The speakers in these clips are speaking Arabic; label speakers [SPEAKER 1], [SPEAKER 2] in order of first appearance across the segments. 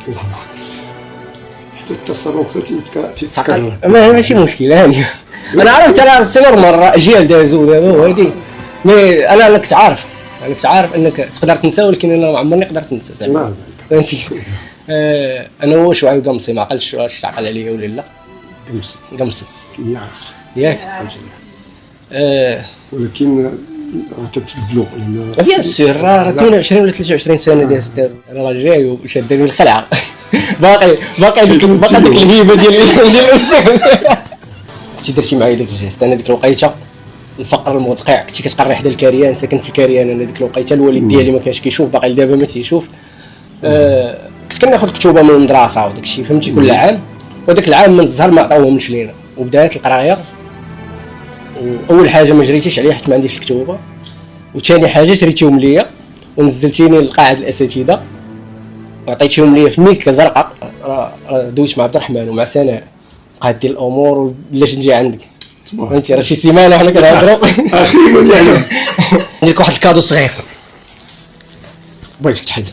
[SPEAKER 1] والله ما عقلتش حتى التصرفات تتكرر.
[SPEAKER 2] ماشي مشكل هاني. انا عرفت على السنر مره اجيال دازو دابا وهادي، مي انا كنت عارف انك تقدر تنسى، ولكن انا ما عمرني قدرت ننسى زعما فهمتي. انا هو شويه قمصي ما عقلتش واش تعقل عليا ولا لا. قمصي
[SPEAKER 1] كي عرفت
[SPEAKER 2] ياك.
[SPEAKER 1] ولكن راه كتبدلوا لان
[SPEAKER 2] بيان سور راه 22 ولا 23 سنه دازت دابا، راه جاي وشادني الخلعه. باقي ديك الهيبه ديال الاستاذ. كنتي درتي معايا داك الجيست. انا ديك الوقيته الفقر المدقع، كنتي كتقري حدا الكريان، ساكن في الكريان. انا ديك الوقيته الوالد ديالي ما كانش كيشوف، باقي لدابا ما تيشوف. كنت كناخذ كتوبه من المدرسه وداك الشيء فهمتي كل عام، وداك العام من الزهر ما عطاوهمش لينا، وبدات القرايه. واول حاجه ما جريتيش عليها حيت ما عنديش الكتوبه، وثاني حاجه شريتيهم ليا ونزلتيني لقاعه الاساتذه وعطيتيهم ليا في ميكه زرقاء. راه دويت مع عبد الرحمن ومع سناء بقات ديال الامور، ولاش نجي عندك فهمتي. راه شي سيمانه حنا كنهضروا
[SPEAKER 1] اخيرا يعني
[SPEAKER 2] ندير لك واحد الكادو صغير بغيتك تحل.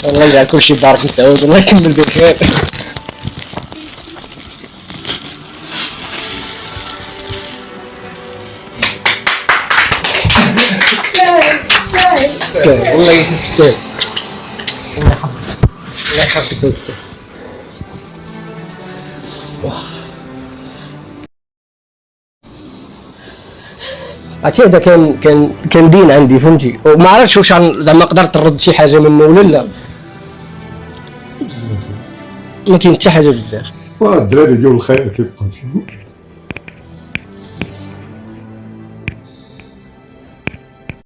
[SPEAKER 2] الله يجعل كلشي بارك مسعود، الله يكمل بخير. والله يتفسر. الله يحفظك أستاذ. عرفتي هذا كان دين عندي فهمتي، وما عرفتش واش زعما قدرت نرد شي حاجه منه ولا لا.
[SPEAKER 1] بزاف
[SPEAKER 2] ما كاين حتى حاجه بزاف.
[SPEAKER 1] الدراري ديال الخير كيبقاو